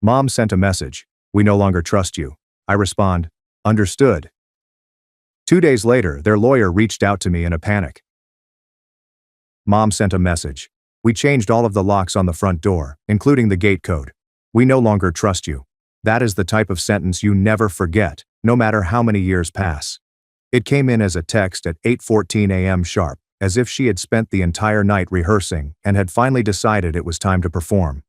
Mom sent a message. We no longer trust you. I respond, understood. 2 days later, their lawyer reached out to me in a panic. Mom sent a message. We changed all of the locks on the front door, including the gate code. We no longer trust you. That is the type of sentence you never forget, no matter how many years pass. It came in as a text at 8:14 a.m. sharp, as if she had spent the entire night rehearsing and had finally decided it was time to perform.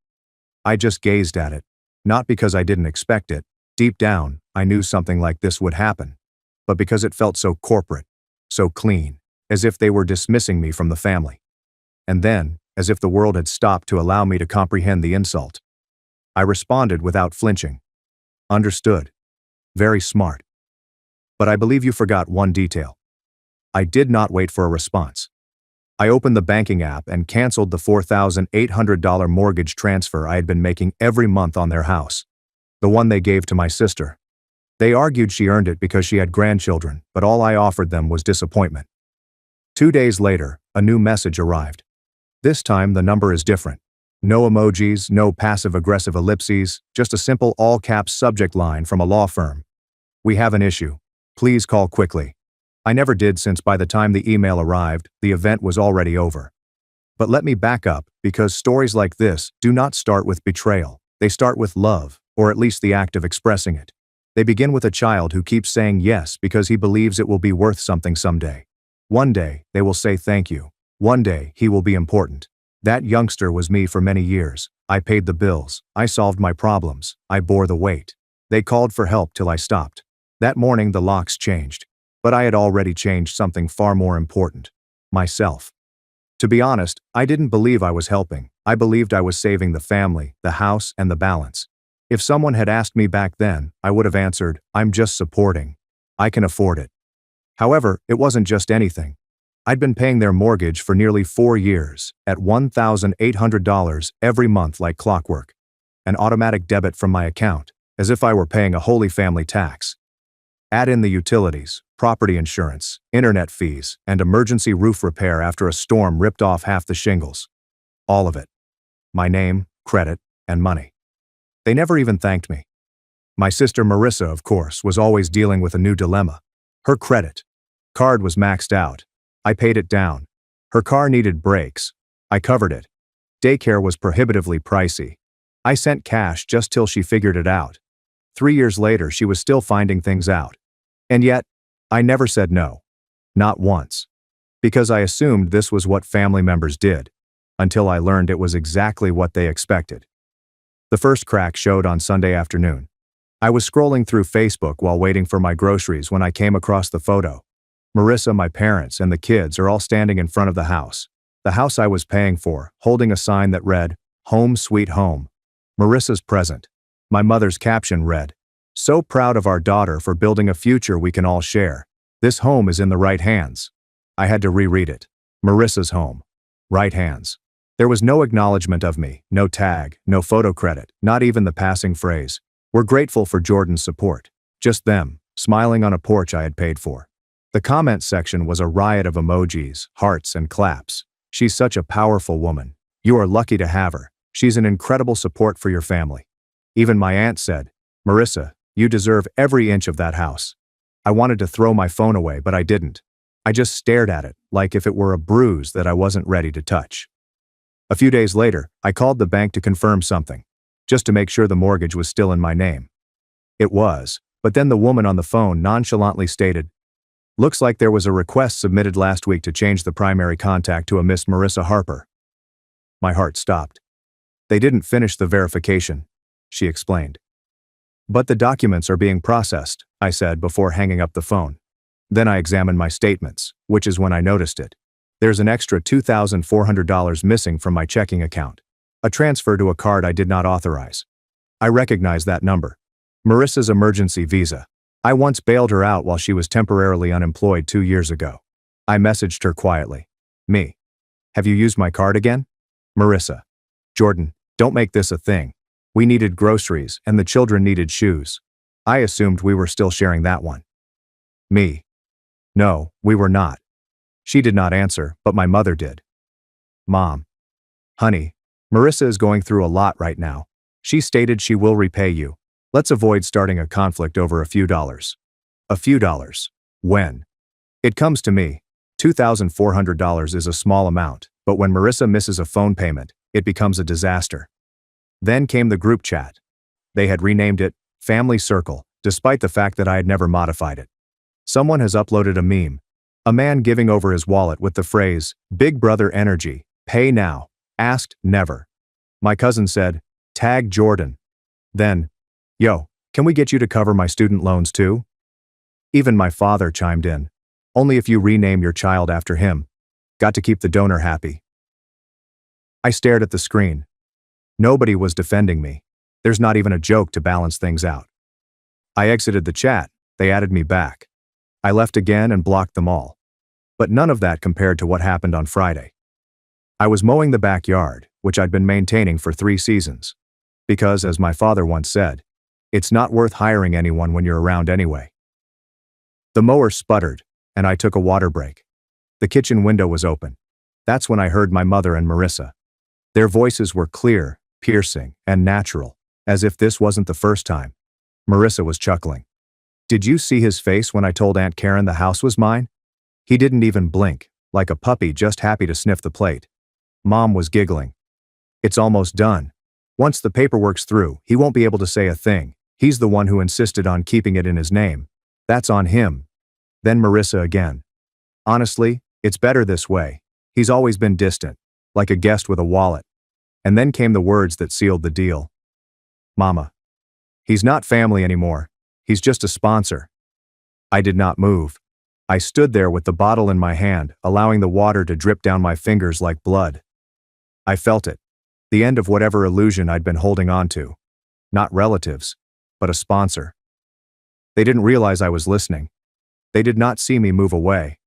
I just gazed at it, not because I didn't expect it. Deep down, I knew something like this would happen, but because it felt so corporate, so clean, as if they were dismissing me from the family. And then, as if the world had stopped to allow me to comprehend the insult. I responded without flinching. Understood. Very smart. But I believe you forgot one detail. I did not wait for a response. I opened the banking app and canceled the $4,800 mortgage transfer I had been making every month on their house, the one they gave to my sister. They argued she earned it because she had grandchildren, but all I offered them was disappointment. 2 days later, a new message arrived. This time the number is different. No emojis, no passive-aggressive ellipses, just a simple all-caps subject line from a law firm. We have an issue. Please call quickly. I never did, since by the time the email arrived, the event was already over. But let me back up, because stories like this do not start with betrayal. They start with love, or at least the act of expressing it. They begin with a child who keeps saying yes because he believes it will be worth something someday. One day, they will say thank you. One day, he will be important. That youngster was me for many years. I paid the bills. I solved my problems. I bore the weight. They called for help till I stopped. That morning the locks changed. But I had already changed something far more important. Myself. To be honest, I didn't believe I was helping. I believed I was saving the family, the house, and the balance. If someone had asked me back then, I would have answered, I'm just supporting. I can afford it. However, it wasn't just anything. I'd been paying their mortgage for nearly 4 years, at $1,800 every month like clockwork. An automatic debit from my account, as if I were paying a holy family tax. Add in the utilities, property insurance, internet fees, and emergency roof repair after a storm ripped off half the shingles. All of it. My name, credit, and money. They never even thanked me. My sister Marissa, of course, was always dealing with a new dilemma. Her credit card was maxed out. I paid it down. Her car needed brakes. I covered it. Daycare was prohibitively pricey. I sent cash just till she figured it out. 3 years later, she was still finding things out. And yet, I never said no. Not once. Because I assumed this was what family members did, until I learned it was exactly what they expected. The first crack showed on Sunday afternoon. I was scrolling through Facebook while waiting for my groceries when I came across the photo. Marissa, my parents, and the kids are all standing in front of the house I was paying for, holding a sign that read, Home Sweet Home. Marissa's present. My mother's caption read, So proud of our daughter for building a future we can all share. This home is in the right hands. I had to reread it. Marissa's home. Right hands. There was no acknowledgement of me, no tag, no photo credit, not even the passing phrase, We're grateful for Jordan's support. Just them, smiling on a porch I had paid for. The comment section was a riot of emojis, hearts, and claps. She's such a powerful woman. You are lucky to have her. She's an incredible support for your family. Even my aunt said, Marissa, you deserve every inch of that house. I wanted to throw my phone away, but I didn't. I just stared at it, like if it were a bruise that I wasn't ready to touch. A few days later, I called the bank to confirm something, just to make sure the mortgage was still in my name. It was, but then the woman on the phone nonchalantly stated, Looks like there was a request submitted last week to change the primary contact to a Miss Marissa Harper. My heart stopped. They didn't finish the verification, she explained. But the documents are being processed, I said before hanging up the phone. Then I examined my statements, which is when I noticed it. There's an extra $2,400 missing from my checking account. A transfer to a card I did not authorize. I recognize that number. Marissa's emergency visa. I once bailed her out while she was temporarily unemployed 2 years ago. I messaged her quietly. Me. Have you used my card again? Marissa. Jordan, don't make this a thing. We needed groceries and the children needed shoes. I assumed we were still sharing that one. Me. No, we were not. She did not answer, but my mother did. Mom. Honey, Marissa is going through a lot right now. She stated she will repay you. Let's avoid starting a conflict over a few dollars. A few dollars. When? It comes to me, $2,400 is a small amount, but when Marissa misses a phone payment, it becomes a disaster. Then came the group chat. They had renamed it Family Circle, despite the fact that I had never modified it. Someone has uploaded a meme. A man giving over his wallet with the phrase, Big Brother energy, pay now, asked never. My cousin said, tag Jordan. Then, yo, can we get you to cover my student loans too? Even my father chimed in. Only if you rename your child after him. Got to keep the donor happy. I stared at the screen. Nobody was defending me. There's not even a joke to balance things out. I exited the chat. They added me back. I left again and blocked them all. But none of that compared to what happened on Friday. I was mowing the backyard, which I'd been maintaining for 3 seasons. Because, as my father once said, it's not worth hiring anyone when you're around anyway. The mower sputtered, and I took a water break. The kitchen window was open. That's when I heard my mother and Marissa. Their voices were clear, piercing, and natural, as if this wasn't the first time. Marissa was chuckling. Did you see his face when I told Aunt Karen the house was mine? He didn't even blink, like a puppy just happy to sniff the plate. Mom was giggling. It's almost done. Once the paperwork's through, he won't be able to say a thing. He's the one who insisted on keeping it in his name. That's on him. Then Marissa again. Honestly, it's better this way. He's always been distant, like a guest with a wallet. And then came the words that sealed the deal. Mama. He's not family anymore. He's just a sponsor. I did not move. I stood there with the bottle in my hand, allowing the water to drip down my fingers like blood. I felt it. The end of whatever illusion I'd been holding on to. Not relatives, but a sponsor. They didn't realize I was listening. They did not see me move away.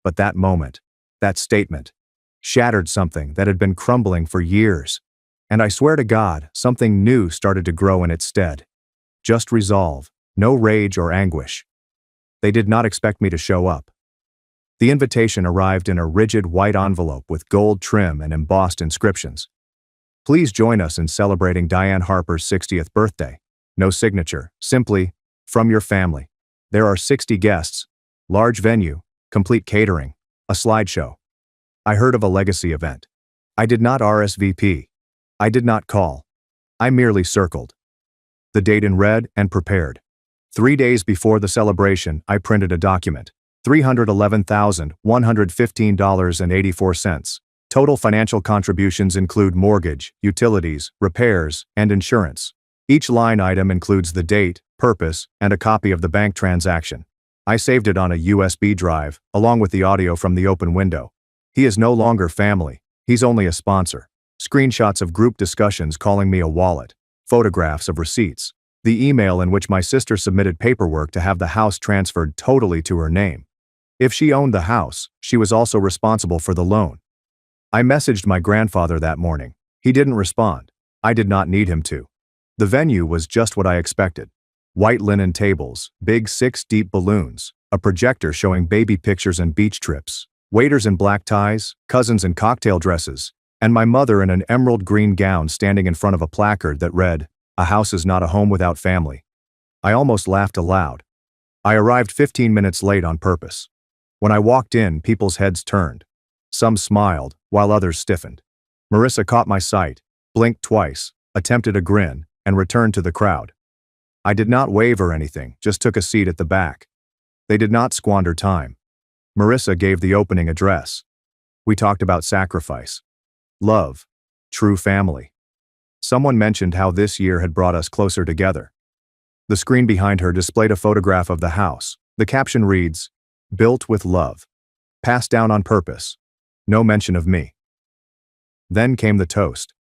But that moment, that statement, shattered something that had been crumbling for years. And I swear to God, something new started to grow in its stead. Just resolve, no rage or anguish. They did not expect me to show up. The invitation arrived in a rigid white envelope with gold trim and embossed inscriptions. Please join us in celebrating Diane Harper's 60th birthday. No signature, simply, from your family. There are 60 guests, large venue, complete catering, a slideshow. I heard of a legacy event. I did not RSVP. I did not call. I merely circled the date in red and prepared. 3 days before the celebration, I printed a document. $311,115.84. Total financial contributions include mortgage, utilities, repairs, and insurance. Each line item includes the date, purpose, and a copy of the bank transaction. I saved it on a USB drive, along with the audio from the open window. He is no longer family. He's only a sponsor. Screenshots of group discussions calling me a wallet. Photographs of receipts. The email in which my sister submitted paperwork to have the house transferred totally to her name. If she owned the house, she was also responsible for the loan. I messaged my grandfather that morning. He didn't respond. I did not need him to. The venue was just what I expected. White linen tables, big 6-deep balloons, a projector showing baby pictures and beach trips, waiters in black ties, cousins in cocktail dresses, and my mother in an emerald green gown standing in front of a placard that read, "A house is not a home without family." I almost laughed aloud. I arrived 15 minutes late on purpose. When I walked in, people's heads turned. Some smiled, while others stiffened. Marissa caught my sight, blinked twice, attempted a grin, and returned to the crowd. I did not wave or anything, just took a seat at the back. They did not squander time. Marissa gave the opening address. We talked about sacrifice, love, true family. Someone mentioned how this year had brought us closer together. The screen behind her displayed a photograph of the house. The caption reads, "Built with love. Passed down on purpose. No mention of me." Then came the toast.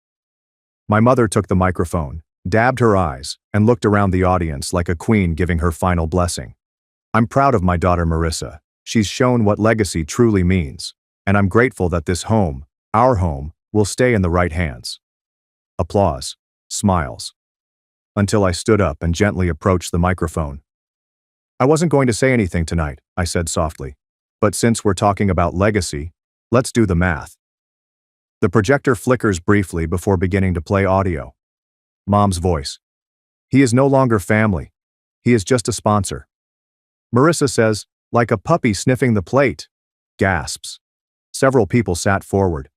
My mother took the microphone, dabbed her eyes, and looked around the audience like a queen giving her final blessing. I'm proud of my daughter Marissa. She's shown what legacy truly means, and I'm grateful that this home, our home, will stay in the right hands. Applause, smiles. Until I stood up and gently approached the microphone. I wasn't going to say anything tonight, I said softly. But since we're talking about legacy, let's do the math. The projector flickers briefly before beginning to play audio. Mom's voice. He is no longer family. He is just a sponsor. Marissa says, like a puppy sniffing the plate. Gasps. Several people sat forward.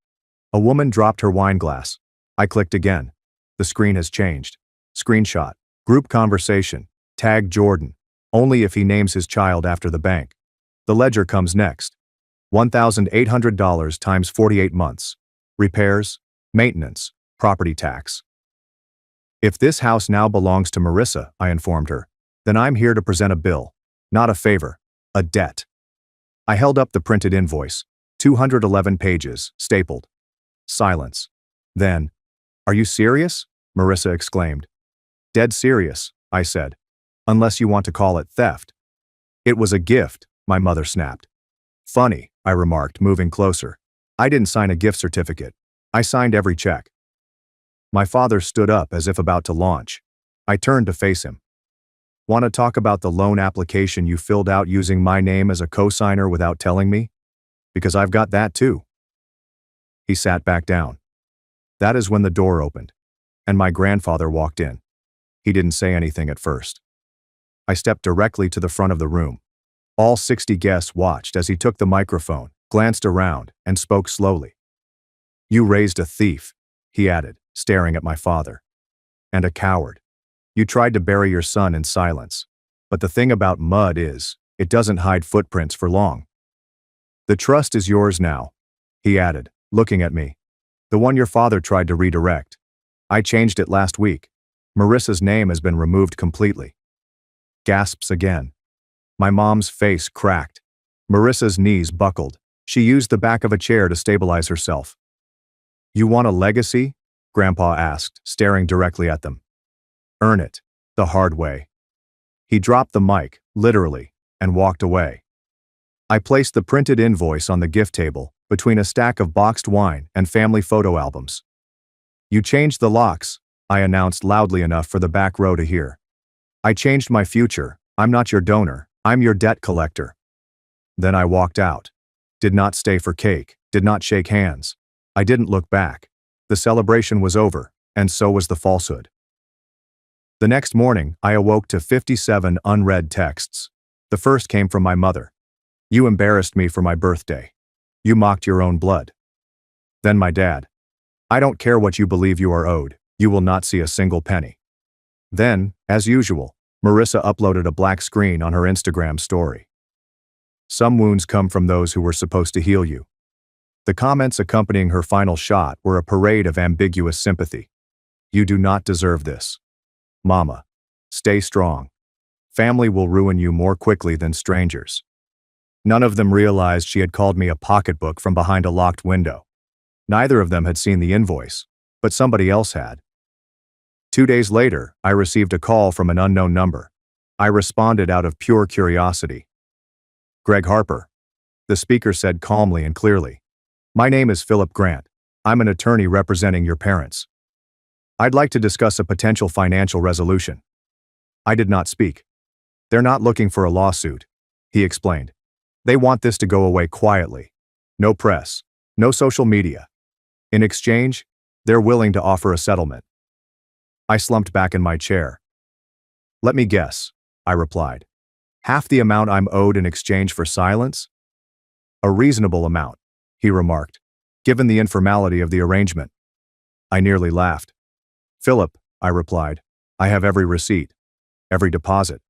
A woman dropped her wine glass. I clicked again. The screen has changed. Screenshot. Group conversation. Tag Jordan. Only if he names his child after the bank. The ledger comes next. $1,800 times 48 months. Repairs, maintenance, property tax. If this house now belongs to Marissa, I informed her, then I'm here to present a bill. Not a favor. A debt. I held up the printed invoice. 211 pages, stapled. Silence. Then, "Are you serious?" Marissa exclaimed. "Dead serious," I said. "Unless you want to call it theft." "It was a gift," my mother snapped. "Funny," I remarked, moving closer. "I didn't sign a gift certificate. I signed every check." My father stood up as if about to launch. I turned to face him. "Want to talk about the loan application you filled out using my name as a co-signer without telling me? Because I've got that too." He sat back down. That is when the door opened, and my grandfather walked in. He didn't say anything at first. I stepped directly to the front of the room. All 60 guests watched as he took the microphone, glanced around, and spoke slowly. "You raised a thief," he added, staring at my father. "And a coward. You tried to bury your son in silence. But the thing about mud is, it doesn't hide footprints for long. The trust is yours now," he added, looking at me. "The one your father tried to redirect. I changed it last week. Marissa's name has been removed completely." Gasps again. My mom's face cracked. Marissa's knees buckled. She used the back of a chair to stabilize herself. "You want a legacy?" Grandpa asked, staring directly at them. "Earn it, the hard way." He dropped the mic, literally, and walked away. I placed the printed invoice on the gift table, between a stack of boxed wine and family photo albums. "You changed the locks," I announced loudly enough for the back row to hear. "I changed my future. I'm not your donor. I'm your debt collector." Then I walked out. Did not stay for cake, did not shake hands. I didn't look back. The celebration was over, and so was the falsehood. The next morning, I awoke to 57 unread texts. The first came from my mother. "You embarrassed me for my birthday. You mocked your own blood." Then my dad. "I don't care what you believe you are owed. You will not see a single penny." Then, as usual, Marissa uploaded a black screen on her Instagram story. "Some wounds come from those who were supposed to heal you." The comments accompanying her final shot were a parade of ambiguous sympathy. "You do not deserve this. Mama, stay strong. Family will ruin you more quickly than strangers." None of them realized she had called me a pocketbook from behind a locked window. Neither of them had seen the invoice, but somebody else had. 2 days later, I received a call from an unknown number. I responded out of pure curiosity. "Greg Harper." The speaker said calmly and clearly. "My name is Philip Grant. I'm an attorney representing your parents. I'd like to discuss a potential financial resolution." I did not speak. "They're not looking for a lawsuit," he explained. "They want this to go away quietly. No press, no social media. In exchange, they're willing to offer a settlement." I slumped back in my chair. "Let me guess," I replied. "Half the amount I'm owed in exchange for silence?" "A reasonable amount," he remarked, "given the informality of the arrangement." I nearly laughed. "Philip," I replied, "I have every receipt, every deposit.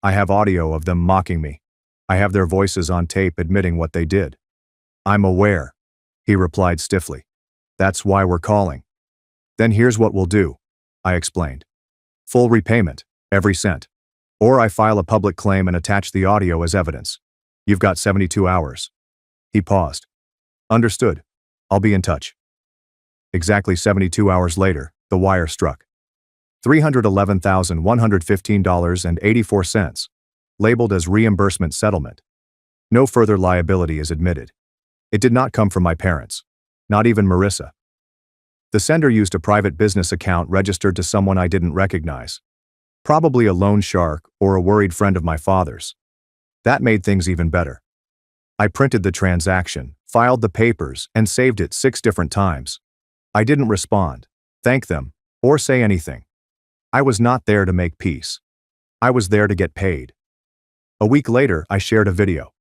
I have audio of them mocking me. I have their voices on tape admitting what they did." "I'm aware," he replied stiffly. "That's why we're calling." "Then here's what we'll do," I explained. "Full repayment, every cent. Or I file a public claim and attach the audio as evidence. You've got 72 hours. He paused. "Understood. I'll be in touch." Exactly 72 hours later, the wire struck. $311,115.84, labeled as reimbursement settlement. No further liability is admitted. It did not come from my parents, not even Marissa. The sender used a private business account registered to someone I didn't recognize. Probably a loan shark or a worried friend of my father's. That made things even better. I printed the transaction, filed the papers, and saved it 6 different times. I didn't respond, thank them, or say anything. I was not there to make peace. I was there to get paid. A week later, I shared a video.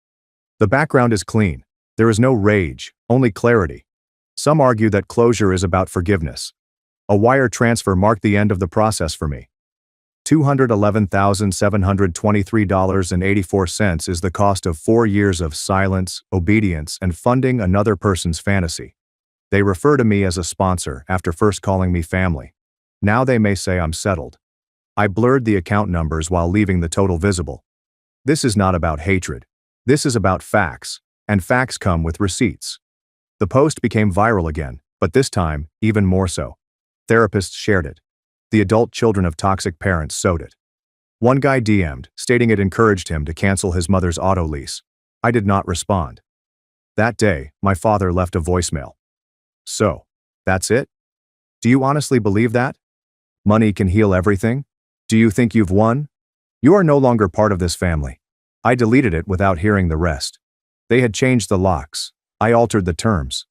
The background is clean. There is no rage, only clarity. Some argue that closure is about forgiveness. A wire transfer marked the end of the process for me. $211,723.84 is the cost of 4 years of silence, obedience, and funding another person's fantasy. They refer to me as a sponsor after first calling me family. Now they may say I'm settled. I blurred the account numbers while leaving the total visible. This is not about hatred. This is about facts, and facts come with receipts. The post became viral again, but this time, even more so. Therapists shared it. The adult children of toxic parents sowed it. One guy DM'd, stating it encouraged him to cancel his mother's auto lease. I did not respond. That day, my father left a voicemail. So, that's it? Do you honestly believe that? Money can heal everything? Do you think you've won? You are no longer part of this family. I deleted it without hearing the rest. They had changed the locks. I altered the terms.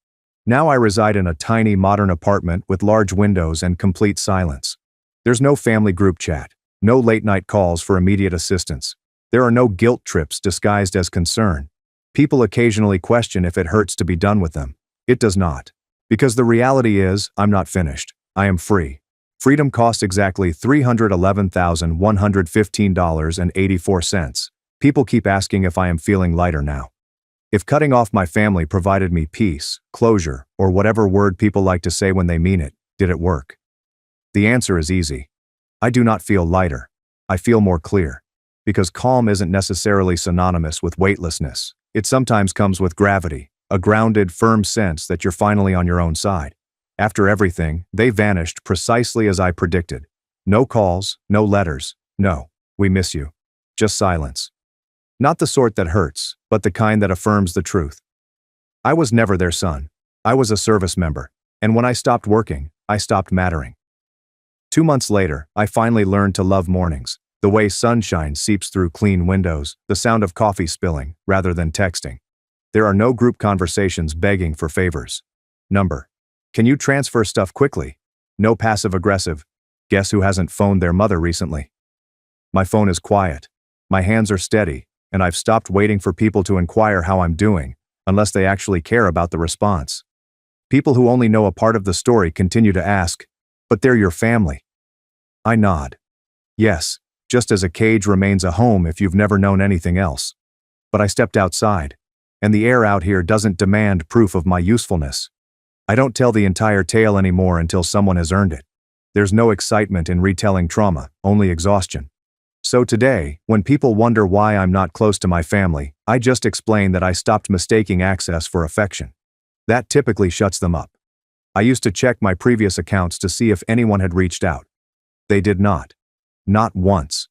Now I reside in a tiny modern apartment with large windows and complete silence. There's no family group chat, no late-night calls for immediate assistance. There are no guilt trips disguised as concern. People occasionally question if it hurts to be done with them. It does not. Because the reality is, I'm not finished. I am free. Freedom costs exactly $311,115.84. People keep asking if I am feeling lighter now. If cutting off my family provided me peace, closure, or whatever word people like to say when they mean it, did it work? The answer is easy. I do not feel lighter. I feel more clear. Because calm isn't necessarily synonymous with weightlessness. It sometimes comes with gravity, a grounded, firm sense that you're finally on your own side. After everything, they vanished precisely as I predicted. No calls, no letters, no, we miss you. Just silence. Not the sort that hurts, but the kind that affirms the truth. I was never their son. I was a service member, and when I stopped working, I stopped mattering. 2 months later, I finally learned to love mornings, the way sunshine seeps through clean windows, the sound of coffee spilling, rather than texting. There are no group conversations begging for favors. Number. Can you transfer stuff quickly? No passive-aggressive. Guess who hasn't phoned their mother recently? My phone is quiet. My hands are steady, and I've stopped waiting for people to inquire how I'm doing, unless they actually care about the response. People who only know a part of the story continue to ask, but they're your family. I nod. Yes, just as a cage remains a home if you've never known anything else. But I stepped outside, and the air out here doesn't demand proof of my usefulness. I don't tell the entire tale anymore until someone has earned it. There's no excitement in retelling trauma, only exhaustion. So today, when people wonder why I'm not close to my family, I just explain that I stopped mistaking access for affection. That typically shuts them up. I used to check my previous accounts to see if anyone had reached out. They did not. Not once.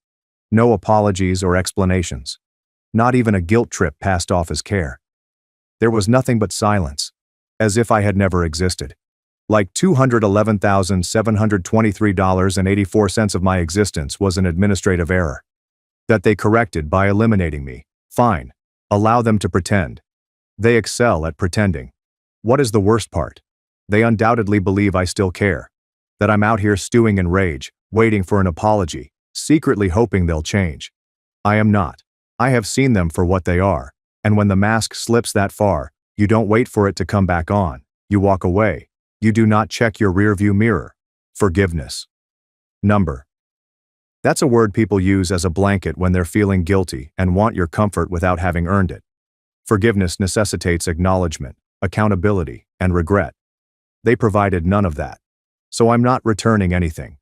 No apologies or explanations. Not even a guilt trip passed off as care. There was nothing but silence, as if I had never existed. Like $211,723.84 of my existence was an administrative error. That they corrected by eliminating me. Fine. Allow them to pretend. They excel at pretending. What is the worst part? They undoubtedly believe I still care. That I'm out here stewing in rage, waiting for an apology, secretly hoping they'll change. I am not. I have seen them for what they are, and when the mask slips that far, you don't wait for it to come back on. You walk away. You do not check your rearview mirror. Forgiveness. Number. That's a word people use as a blanket when they're feeling guilty and want your comfort without having earned it. Forgiveness necessitates acknowledgement, accountability, and regret. They provided none of that. So I'm not returning anything.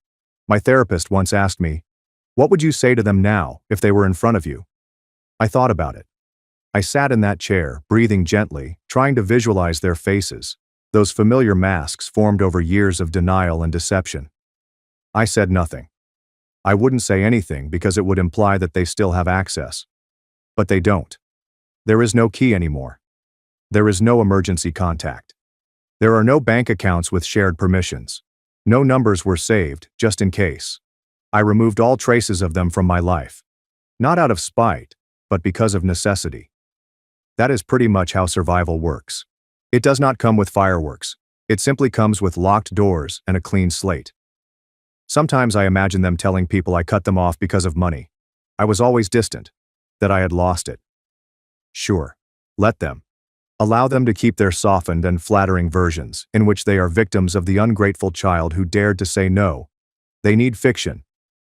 My therapist once asked me, "What would you say to them now if they were in front of you?" I thought about it. I sat in that chair, breathing gently, trying to visualize their faces, those familiar masks formed over years of denial and deception. I said nothing. I wouldn't say anything because it would imply that they still have access. But they don't. There is no key anymore. There is no emergency contact. There are no bank accounts with shared permissions. No numbers were saved, just in case. I removed all traces of them from my life. Not out of spite, but because of necessity. That is pretty much how survival works. It does not come with fireworks. It simply comes with locked doors and a clean slate. Sometimes I imagine them telling people I cut them off because of money. I was always distant, that I had lost it. Sure, let them. Allow them to keep their softened and flattering versions, in which they are victims of the ungrateful child who dared to say no. They need fiction.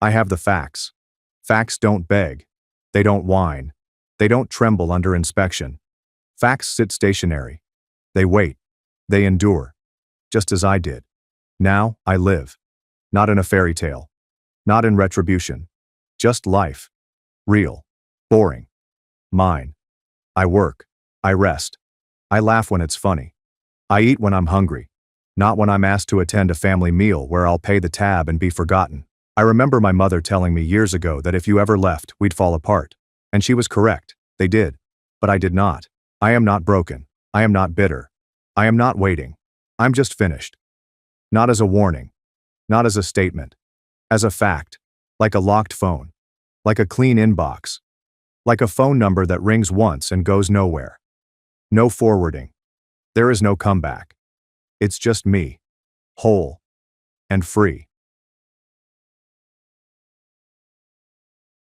I have the facts. Facts don't beg. They don't whine. They don't tremble under inspection. Facts sit stationary. They wait. They endure. Just as I did. Now, I live. Not in a fairy tale. Not in retribution. Just life. Real. Boring. Mine. I work. I rest. I laugh when it's funny. I eat when I'm hungry. Not when I'm asked to attend a family meal where I'll pay the tab and be forgotten. I remember my mother telling me years ago that if you ever left, we'd fall apart. And she was correct. They did. But I did not. I am not broken. I am not bitter. I am not waiting. I'm just finished. Not as a warning. Not as a statement. As a fact. Like a locked phone. Like a clean inbox. Like a phone number that rings once and goes nowhere. No forwarding. There is no comeback. It's just me. Whole. And free.